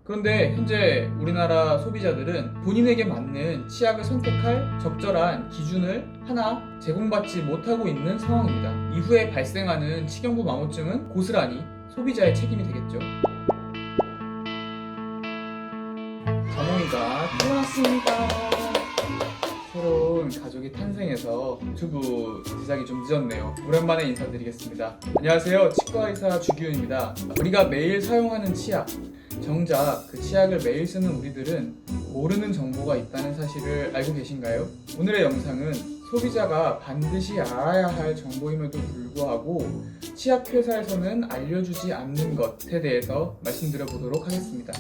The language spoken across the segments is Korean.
그런데 현재 우리나라 소비자들은 본인에게 맞는 치약을 선택할 적절한 기준을 하나 제공받지 못하고 있는 상황입니다. 이후에 발생하는 치경부 마모증은 고스란히 소비자의 책임이 되겠죠. 자몽이가 태어났습니다. 새로운 가족이 탄생해서 유튜브 제작이 좀 늦었네요. 오랜만에 인사드리겠습니다. 안녕하세요, 치과의사 주기훈입니다. 우리가 매일 사용하는 치약, 정작 그 치약을 매일 쓰는 우리들은 모르는 정보가 있다는 사실을 알고 계신가요? 오늘의 영상은 소비자가 반드시 알아야 할 정보임에도 불구하고 치약회사에서는 알려주지 않는 것에 대해서 말씀드려 보도록 하겠습니다.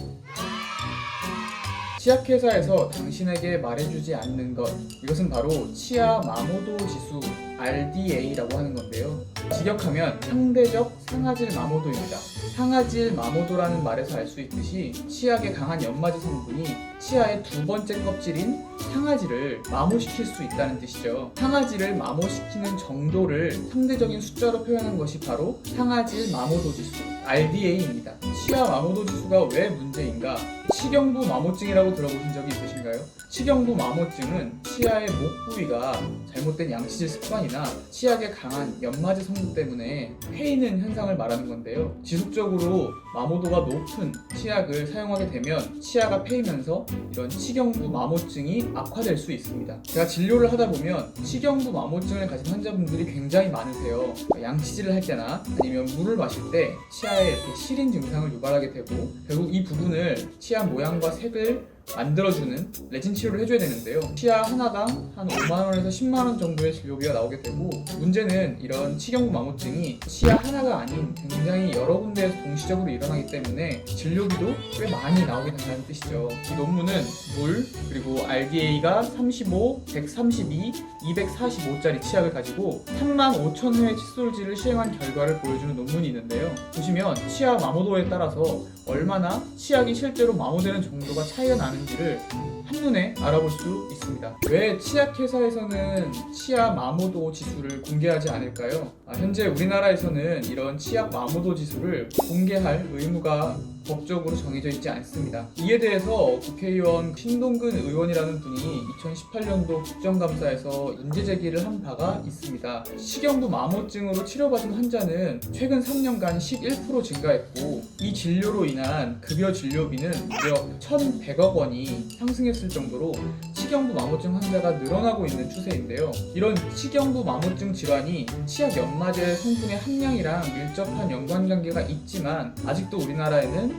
치약회사에서 당신에게 말해주지 않는 것, 이것은 바로 치아 마모도 지수 RDA라고 하는 건데요. 직역하면 상대적 상아질 마모도입니다. 상아질 마모도라는 말에서 알 수 있듯이 치약의 강한 연마제 성분이 치아의 두 번째 껍질인 상아질을 마모시킬 수 있다는 뜻이죠. 상아질을 마모시키는 정도를 상대적인 숫자로 표현한 것이 바로 상아질 마모도 지수 RDA입니다. 치아 마모도 지수가 왜 문제인가? 치경부 마모증이라고 들어보신 적이 있으신가요? 치경부 마모증은 치아의 목 부위가 잘못된 양치질 습관이나 치약의 강한 연마제 성분 때문에 패이는 현상을 말하는 건데요. 지속적으로 마모도가 높은 치약을 사용하게 되면 치아가 패이면서 이런 치경부 마모증이 악화될 수 있습니다. 제가 진료를 하다 보면 치경부 마모증을 가진 환자분들이 굉장히 많으세요. 양치질을 할 때나 아니면 물을 마실 때 치아에 이렇게 시린 증상을 유발하게 되고, 결국 이 부분을 치아 모양과 색을 만들어주는 레진 치료를 해줘야 되는데요. 치아 하나당 한 5만원에서 10만원 정도의 진료비가 나오게 되고, 문제는 이런 치경부 마모증이 치아 하나가 아닌 굉장히 여러 군데에서 동시적으로 일어나기 때문에 진료비도 꽤 많이 나오게 된다는 뜻이죠. 이 논문은 물, 그리고 RDA가 35, 132, 245짜리 치약을 가지고 35,000회의 칫솔질을 시행한 결과를 보여주는 논문이 있는데요. 보시면 치아 마모도에 따라서 얼마나 치약이 실제로 마모되는 정도가 차이가 나는지를 한눈에 알아볼 수 있습니다. 왜 치약회사에서는 치아 마모도 지수를 공개하지 않을까요? 현재 우리나라에서는 이런 치약 마모도 지수를 공개할 의무가 법적으로 정해져 있지 않습니다. 이에 대해서 국회의원 신동근 의원이라는 분이 2018년도 국정감사에서 문제 제기를 한 바가 있습니다. 치경부 마모증으로 치료받은 환자는 최근 3년간 11% 증가했고, 이 진료로 인한 급여 진료비는 무려 1,100억 원이 상승했을 정도로 치경부 마모증 환자가 늘어나고 있는 추세인데요. 이런 치경부 마모증 질환이 치약 연마제 성분의 함량이랑 밀접한 연관관계가 있지만, 아직도 우리나라에는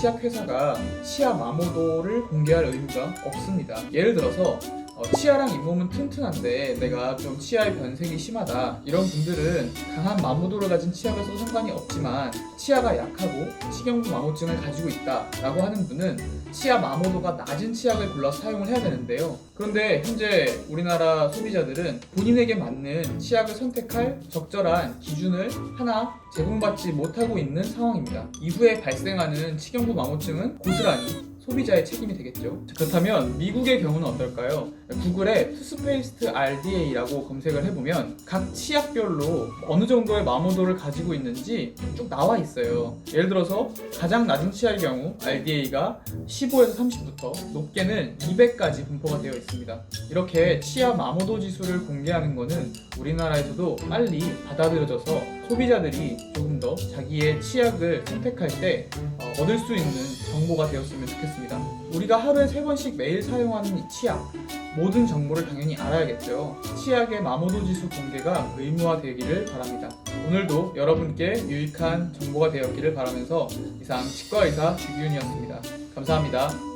치약회사가 치아 마모도를 공개할 의무가 없습니다. 예를 들어서 치아랑 잇몸은 튼튼한데 내가 좀 치아의 변색이 심하다, 이런 분들은 강한 마모도를 가진 치약을 써도 상관이 없지만, 치아가 약하고 치경부 마모증을 가지고 있다 라고 하는 분은 치아 마모도가 낮은 치약을 골라서 사용을 해야 되는데요. 그런데 현재 우리나라 소비자들은 본인에게 맞는 치약을 선택할 적절한 기준을 하나 제공받지 못하고 있는 상황입니다. 이후에 발생하는 치경부 마모증은 고스란히 소비자의 책임이 되겠죠. 그렇다면 미국의 경우는 어떨까요? 구글에 투스페이스트 RDA라고 검색을 해보면 각 치약별로 어느 정도의 마모도를 가지고 있는지 쭉 나와 있어요. 예를 들어서 가장 낮은 치약의 경우 RDA가 15에서 30부터 높게는 200까지 분포가 되어 있습니다. 이렇게 치아 마모도 지수를 공개하는 것은 우리나라에서도 빨리 받아들여져서 소비자들이 조금 더 자기의 치약을 선택할 때 얻을 수 있는 정보가 되었으면 좋겠습니다. 우리가 하루에 3번씩 매일 사용하는 이 치약, 모든 정보를 당연히 알아야겠죠. 치약의 마모도 지수 공개가 의무화되기를 바랍니다. 오늘도 여러분께 유익한 정보가 되었기를 바라면서 이상 치과의사 주기훈이었습니다. 감사합니다.